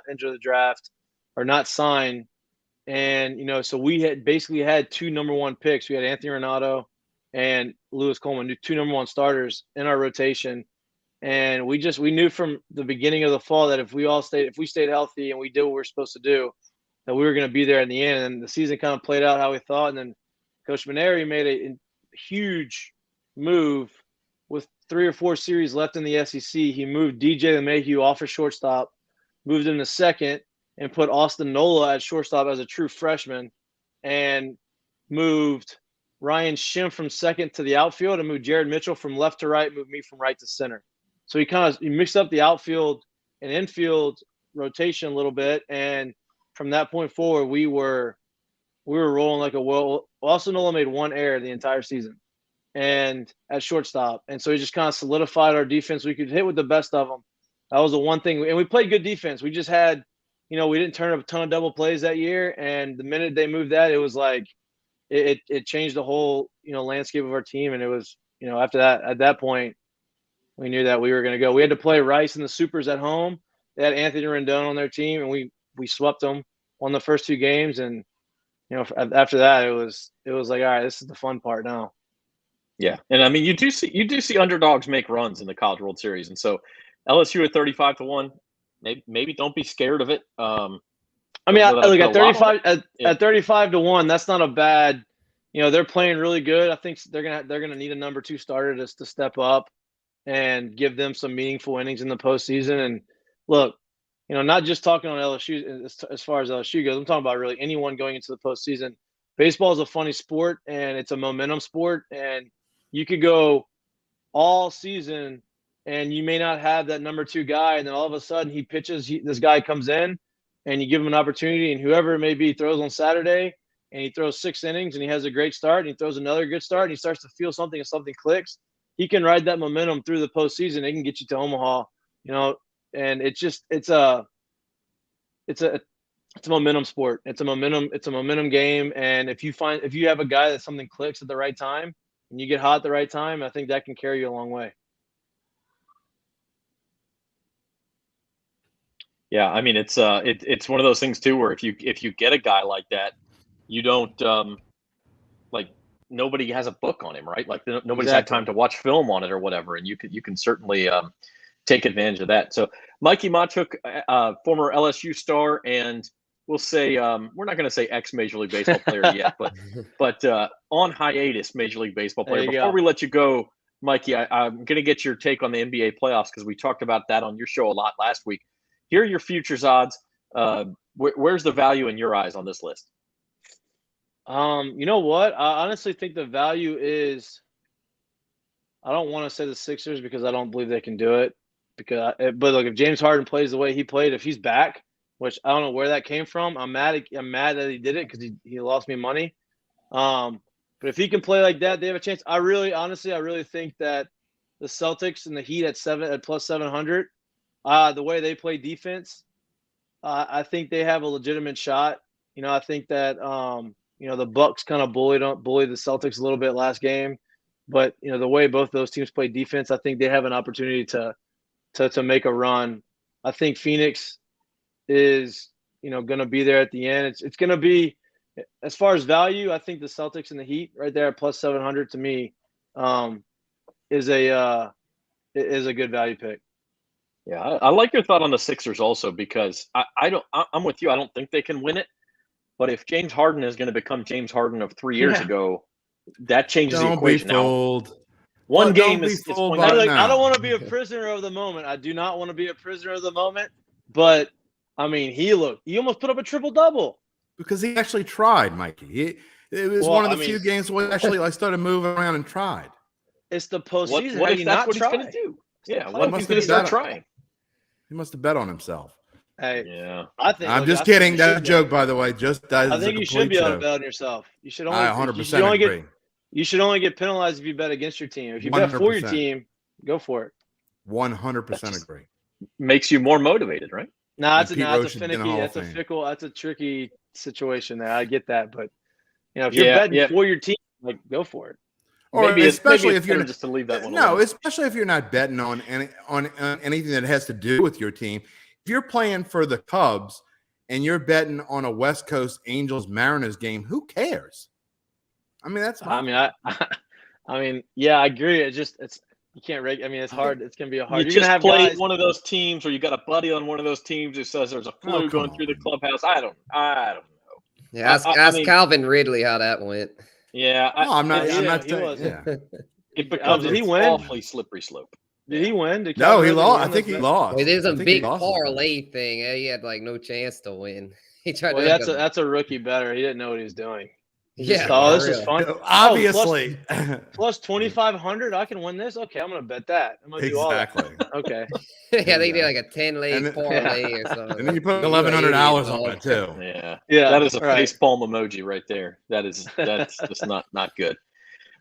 enter the draft or not sign. And, so we had basically had 2 number 1 picks. We had Anthony Renato and Lewis Coleman, 2 number 1 starters in our rotation. And we knew from the beginning of the fall that if we stayed healthy and we did what we were supposed to do, that we were going to be there in the end. And the season kind of played out how we thought. And then Coach Maneri made a huge move with 3 or 4 series left in the SEC. He moved DJ LeMahieu off of shortstop, moved him to second, and put Austin Nola at shortstop as a true freshman, and moved Ryan Schimpf from second to the outfield, and moved Jared Mitchell from left to right, moved me from right to center. So he mixed up the outfield and infield rotation a little bit, and from that point forward, we were rolling like a well. Austin Nola made 1 error the entire season, and at shortstop, and so he just kind of solidified our defense. We could hit with the best of them. That was the one thing, and we played good defense. We just had, we didn't turn up a ton of double plays that year, and the minute they moved that, it was like it changed the whole landscape of our team. And it was after that, at that point, we knew that we were going to go. We had to play Rice and the Supers at home. They had Anthony Rendon on their team, and we swept them on the first 2 games. And after that, it was like, all right, this is the fun part now. Yeah, and I mean, you do see underdogs make runs in the College World Series, and so LSU at 35-1. Maybe don't be scared of it. I mean, look, at 35-1, that's not a bad. They're playing really good. I think they're gonna need a number 2 starter to step up and give them some meaningful innings in the postseason. And look, not just talking on LSU as far as LSU goes. I'm talking about really anyone going into the postseason. Baseball is a funny sport, and it's a momentum sport, and you could go all season and you may not have that number 2 guy, and then all of a sudden he pitches, this guy comes in, and you give him an opportunity, and whoever it may be throws on Saturday, and he throws 6 innings, and he has a great start, and he throws another good start, and he starts to feel something, and something clicks. He can ride that momentum through the postseason. It can get you to Omaha, and it's a momentum sport. It's a momentum game, and if you have a guy that something clicks at the right time, and you get hot at the right time, I think that can carry you a long way. Yeah, I mean it's one of those things too where if you get a guy like that, you don't like nobody has a book on him, right? Like nobody's had time to watch film on it or whatever, and you can certainly take advantage of that. So Mikie Mahtook, former LSU star, and we'll say we're not going to say ex Major League Baseball player yet, but on hiatus Major League Baseball player. Before we let you go, Mikie, I'm going to get your take on the NBA playoffs because we talked about that on your show a lot last week. Here are your futures odds. Where's the value in your eyes on this list? You know what? I honestly think the value is. I don't want to say the Sixers because I don't believe they can do it. But look, if James Harden plays the way he played, if he's back, which I don't know where that came from, I'm mad that he did it because he lost me money. But if he can play like that, they have a chance. I really think that the Celtics and the Heat at plus 700, the way they play defense, I think they have a legitimate shot. I think that the Bucks kind of bullied the Celtics a little bit last game, but the way both those teams play defense, I think they have an opportunity to make a run. I think Phoenix is going to be there at the end. It's going to be, as far as value, I think the Celtics and the Heat right there at plus 700 to me is a good value pick. Yeah, I like your thought on the Sixers also because I'm with you. I don't think they can win it, but if James Harden is going to become James Harden of 3 years ago, that changes the equation. Now, one game is one game. I don't want to be a prisoner of the moment. I do not want to be a prisoner of the moment, but I mean, he almost put up a triple-double. Because he actually tried, Mikie. It was one of the few games where he actually started moving around and tried. It's the postseason. What if that's what he's going to do? Yeah, what if he's going to start trying? He must have bet on himself. Hey, yeah. I'm just kidding. That's a joke, by the way. I think you should be able to bet on yourself. You should only. I 100% agree. You should only get penalized if you bet against your team. If you bet for your team, go for it. 100% agree. Makes you more motivated, right? That's a finicky. That's a fickle. That's a tricky situation there. I get that, but if you're betting for your team, go for it. Or maybe especially if you're just to leave that one. No, especially if you're not betting on anything that has to do with your team. If you're playing for the Cubs and you're betting on a West Coast Angels Mariners game, who cares? I mean, that's. I mean, yeah, I agree. It's you can't rate. I mean, it's hard. It's gonna be hard. You just play one of those teams, or you got a buddy on one of those teams who says there's a flu going through the clubhouse. I don't know. Yeah, ask Calvin Ridley how that went. Yeah, I'm not. It becomes an awfully slippery slope. Did he win? No, he lost. I think he lost. It is a big parlay thing. He had no chance to win. He tried. Well, that's a rookie bettor. He didn't know what he was doing. Yeah. This is fun. Obviously. Plus 2,500. I can win this. Okay, I'm gonna bet that. I'm gonna do all that. Okay. Yeah, they did like a 10-leg parlay or something. And then you put $1,100 on it too. Yeah. That is a facepalm emoji right there. That's just not good.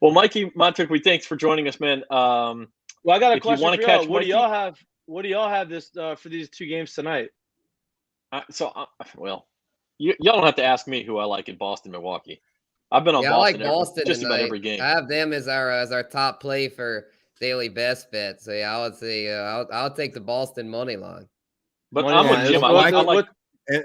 Well, Mikie Mahtook, we thanks for joining us, man. Well, I got a question for y'all. What do y'all have? What do y'all have this for these two games tonight? Y'all don't have to ask me who I like in Boston, Milwaukee. I've been on Boston, I like Boston just tonight. about every game. I have them as our top play for daily best bet. So yeah, I would say I'll take the Boston money line. But I'm with Jim. I like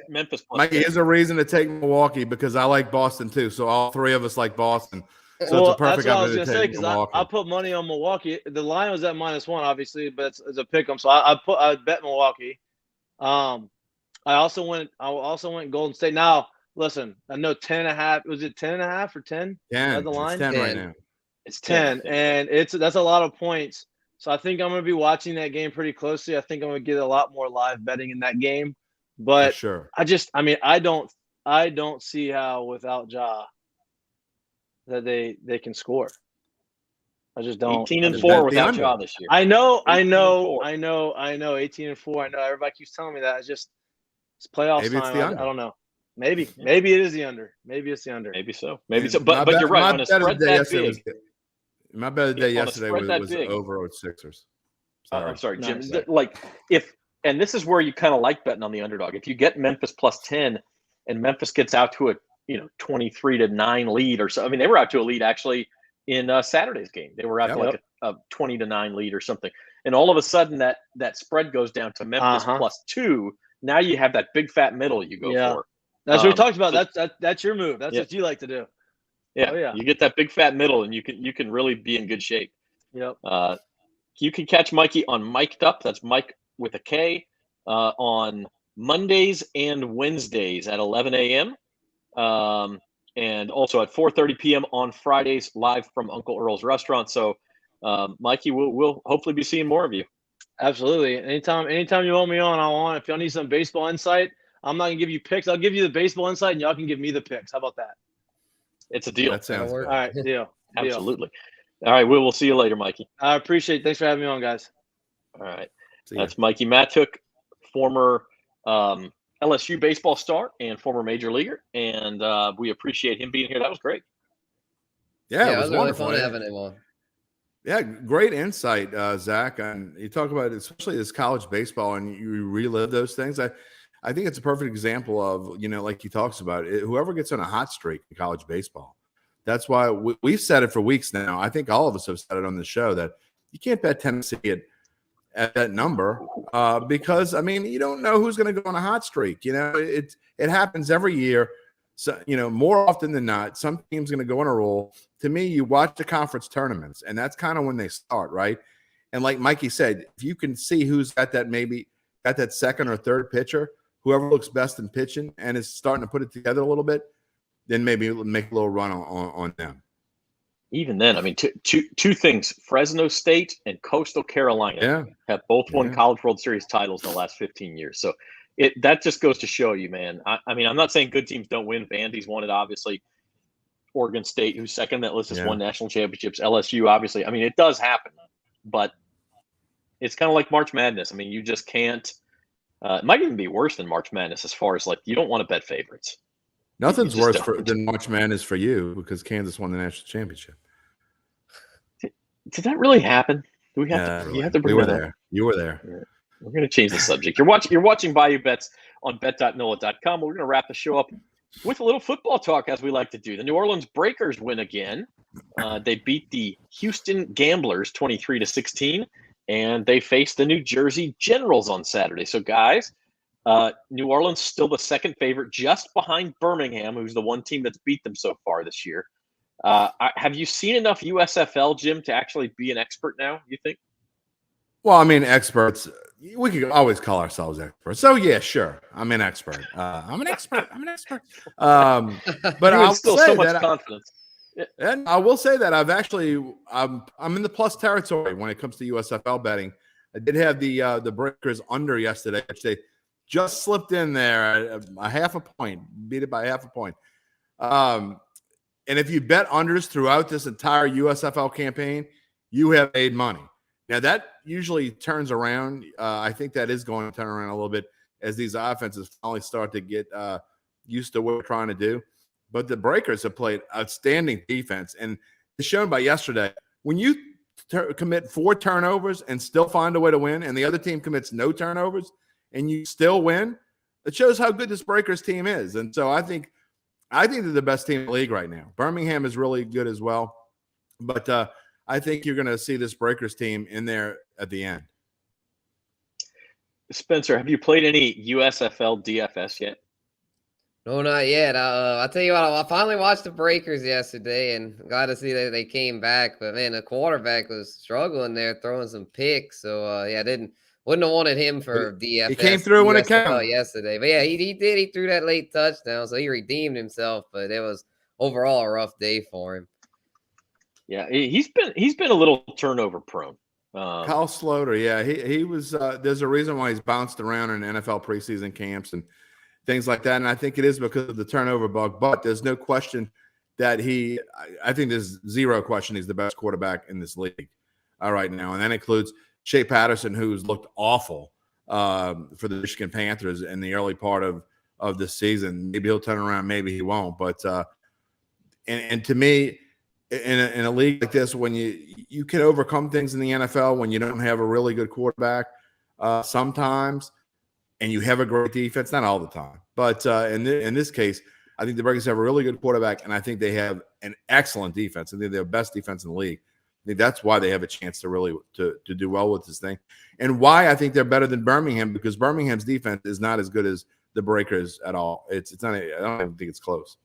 Memphis. Mikie, here's a reason to take Milwaukee because I like Boston too. So all three of us like Boston. So it's a perfect opportunity to take Milwaukee. I put money on Milwaukee. The line was at -1, obviously, but it's a pick 'em. So I bet Milwaukee. I also went Golden State. Now, listen, I know 10.5. Was it 10.5 or 10? 10. The line? It's 10 right now. It's 10, and that's a lot of points. So I think I'm going to be watching that game pretty closely. I think I'm going to get a lot more live betting in that game. But sure. I don't see how without Ja that they can score. I just don't. 18-4 without Ja this year. I know. 18-4. I know everybody keeps telling me that. It's playoffs Maybe time. It's the under. I don't know. Maybe it is the under. Maybe it's the under. Maybe so. But you're right. When a spread that big, my bet of the day yesterday was over Sixers. I'm sorry, Jim. And this is where you kind of like betting on the underdog. If you get Memphis plus 10, and Memphis gets out to a 23-9 lead or so. I mean, they were out to a lead actually in Saturday's game. They were out to a 20-9 lead or something. And all of a sudden that spread goes down to Memphis plus 2. now you have that big fat middle you go for. That's what we talked about. That's your move. That's what you like to do. Yeah, you get that big fat middle, and you can really be in good shape. Yep. You can catch Mikie on Mic'd Up. That's Mike with a K on Mondays and Wednesdays at 11 a.m. And also at 4:30 p.m. on Fridays, live from Uncle Earl's restaurant. So, Mikie, we'll hopefully be seeing more of you. Absolutely. Anytime you want me on, if y'all need some baseball insight, I'm not gonna give you picks. I'll give you the baseball insight, and y'all can give me the picks. How about that? It's a deal. That sounds good. All right, deal. Absolutely. All right, we'll see you later, Mikie. I appreciate it. Thanks for having me on, guys. All right. That's Mikie Mahtook, former LSU baseball star and former major leaguer. And we appreciate him being here. That was great. Yeah, it was really wonderful. fun having him on. Yeah, great insight, Zach. And you talk about especially this college baseball, and you relive those things. I think it's a perfect example of, like he talks about, whoever gets on a hot streak in college baseball. That's why we've said it for weeks now. I think all of us have said it on the show that you can't bet Tennessee at that number because, you don't know who's going to go on a hot streak. It happens every year. So, more often than not, some team's going to go on a roll. To me, you watch the conference tournaments, and that's kind of when they start, right? And like Mikie said, if you can see who's got that second or third pitcher, whoever looks best in pitching and is starting to put it together a little bit, then maybe make a little run on them. Even then, two things: Fresno State and Coastal Carolina have both won College World Series titles in the last 15 years. So that just goes to show you, man. I'm not saying good teams don't win. Vandy's won it, obviously. Oregon State, who's second on that list, has won national championships. LSU, obviously. It does happen, but it's kind of like March Madness. You just can't. It might even be worse than March Madness as far as you don't want to bet favorites. Nothing's worse than March Madness for you because Kansas won the national championship. Did that really happen? Do we have to? You have to bring we were that there. up. You were there. Yeah. We're going to change the subject. You're watching Bayou Bets on bet.nola.com. We're going to wrap the show up with a little football talk, as we like to do. The New Orleans Breakers win again. They beat the Houston Gamblers 23-16, and they face the New Jersey Generals on Saturday. So, guys, New Orleans still the second favorite, just behind Birmingham, who's the one team that's beat them so far this year. Have you seen enough USFL, Jim, to actually be an expert now, you think? Well, experts, we could always call ourselves experts. So, yeah, sure. I'm an expert. I'm an expert. But I'll still say so much that confidence. And I will say that I'm in the plus territory when it comes to USFL betting. I did have the Breakers under yesterday, which they just slipped in there a half a point, beat it by half a point. And if you bet unders throughout this entire USFL campaign, you have made money. Now, that usually turns around. I think that is going to turn around a little bit as these offenses finally start to get used to what we're trying to do. But the Breakers have played outstanding defense. And it's shown by yesterday, when you commit 4 turnovers and still find a way to win, and the other team commits no turnovers and you still win, it shows how good this Breakers team is. And so I think they're the best team in the league right now. Birmingham is really good as well. But I think you're going to see this Breakers team in there at the end. Spencer, have you played any USFL DFS yet? No, not yet. I'll tell you what, I finally watched the Breakers yesterday, and glad to see that they came back. But, man, the quarterback was struggling there, throwing some picks. So, wouldn't have wanted him for DFS. He came through when it counted yesterday. But, yeah, he did. He threw that late touchdown, so he redeemed himself. But it was overall a rough day for him. Yeah, he's been a little turnover prone. Kyle Sloter, yeah, he was. There's a reason why he's bounced around in NFL preseason camps and things like that, and I think it is because of the turnover bug. But there's no question that I think there's zero question he's the best quarterback in this league right now, and that includes Shea Patterson, who's looked awful for the Michigan Panthers in the early part of this season. Maybe he'll turn around, maybe he won't. But and to me, in a league like this, when you can overcome things in the NFL when you don't have a really good quarterback sometimes, and you have a great defense, not all the time. But in this case, I think the Breakers have a really good quarterback, and I think they have an excellent defense. I think they're the best defense in the league. think that's why they have a chance to really to do well with this thing, and why I think they're better than Birmingham, because Birmingham's defense is not as good as the Breakers at all. It's not. I don't even think it's close.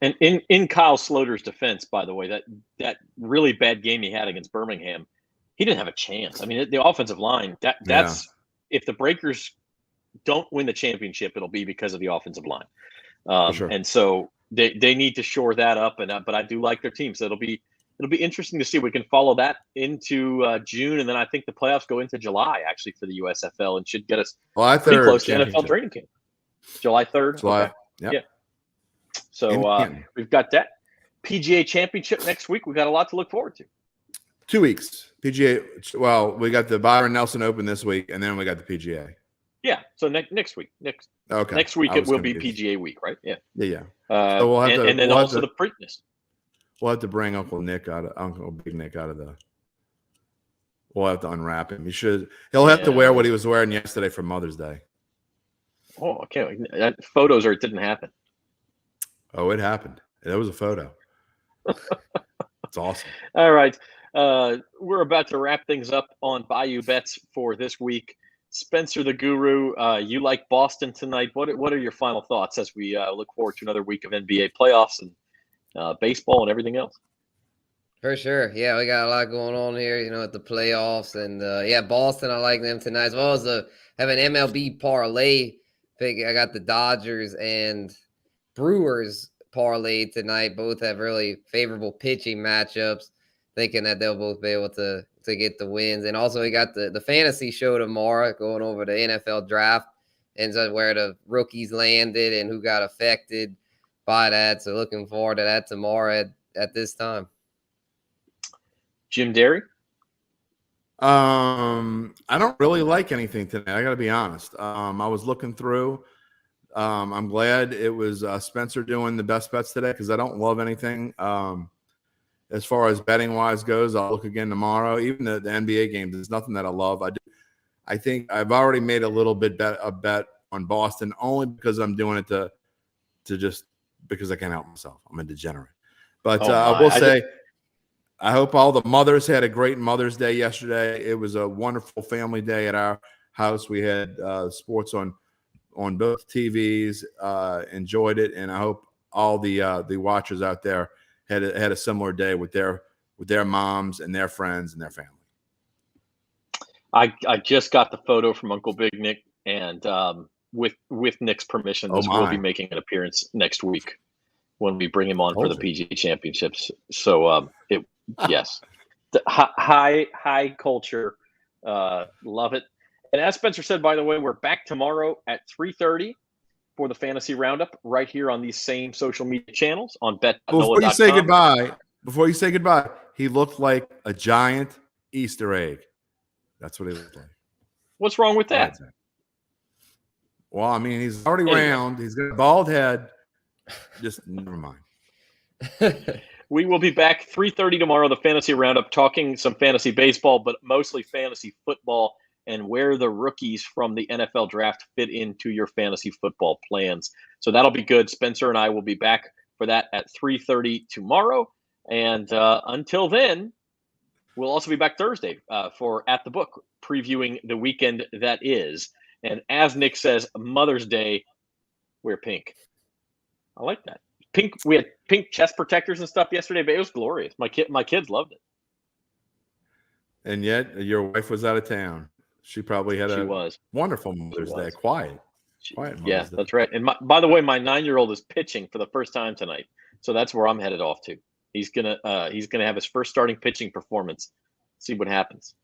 And in Kyle Sloter's defense, by the way, that really bad game he had against Birmingham, he didn't have a chance. I mean, the offensive line, that's if the Breakers don't win the championship, it'll be because of the offensive line. Sure. And so they need to shore that up. But I do like their team, so it'll be interesting to see. We can follow that into June, and then I think the playoffs go into July actually for the USFL, and should get us pretty close to NFL training camp. July 3rd. July. Okay. Yep. Yeah. So we've got that PGA Championship next week. We've got a lot to look forward to. 2 weeks. PGA. Well, we got the Byron Nelson Open this week, and then we got the PGA. Yeah. So next week. Next week it will be PGA week, right? Yeah. Yeah. So we'll have and then also the Preakness. We'll have to bring Uncle Big Nick out of the. We'll have to unwrap him. He'll have to wear what he was wearing yesterday for Mother's Day. Oh, okay. Photos or it didn't happen. Oh, it happened. That was a photo. It's awesome. All right. We're about to wrap things up on Bayou Bets for this week. Spencer the Guru, you like Boston tonight. What are your final thoughts as we look forward to another week of NBA playoffs and baseball and everything else? For sure. Yeah, we got a lot going on here, at the playoffs. And, Boston, I like them tonight. As well as have an MLB parlay pick. I got the Dodgers and Brewers parlay tonight. Both have really favorable pitching matchups, thinking that they'll both be able to get the wins. And also we got the fantasy show tomorrow, going over the NFL draft and so where the rookies landed and who got affected by that. So looking forward to that tomorrow at this time. Jim Derry? I don't really like anything tonight. I got to be honest. I was looking through. I'm glad it was Spencer doing the best bets today, because I don't love anything. As far as betting wise goes, I'll look again tomorrow. Even the NBA games, there's nothing that I love. I think I've already made a little bit a bet on Boston, only because I'm doing it to just because I can't help myself. I'm a degenerate. But I will say, I hope all the mothers had a great Mother's Day yesterday. It was a wonderful family day at our house. We had sports on both TVs, enjoyed it, and I hope all the watchers out there had a similar day with their moms and their friends and their family. I just got the photo from Uncle Big Nick, and with Nick's permission, this will be making an appearance next week when we bring him on for the PGA Championships. So yes, the high culture, love it. And as Spencer said, by the way, we're back tomorrow at 3:30 for the Fantasy Roundup right here on these same social media channels on bet.nola.com. Before you say goodbye, he looked like a giant Easter egg. That's what he looked like. What's wrong with that? Well, I mean, he's already round. He's got a bald head. Just never mind. We will be back 3:30 tomorrow, the Fantasy Roundup, talking some fantasy baseball, but mostly fantasy football and where the rookies from the NFL draft fit into your fantasy football plans. So that'll be good. Spencer and I will be back for that at 3:30 tomorrow. And until then, we'll also be back Thursday for At the Book, previewing the weekend that is. And as Nick says, Mother's Day, wear pink. I like that. Pink. We had pink chest protectors and stuff yesterday, but it was glorious. My kids loved it. And yet your wife was out of town. She probably had wonderful Mother's Day. Quiet Mother's Day. That's right. And by the way, my 9-year-old is pitching for the first time tonight, so that's where I'm headed off to. He's gonna have his first starting pitching performance. See what happens.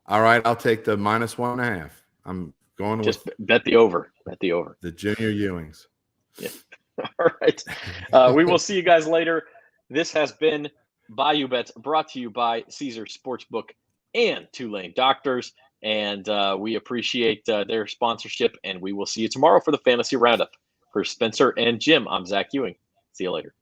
All right, I'll take the -1.5. I'm going just bet the over. Bet the over. The Junior Ewings. Yeah. All right. We will see you guys later. This has been Bayou Bets, brought to you by Caesar Sportsbook and Tulane Doctors. And we appreciate their sponsorship. And we will see you tomorrow for the Fantasy Roundup. For Spencer and Jim, I'm Zach Ewing. See you later.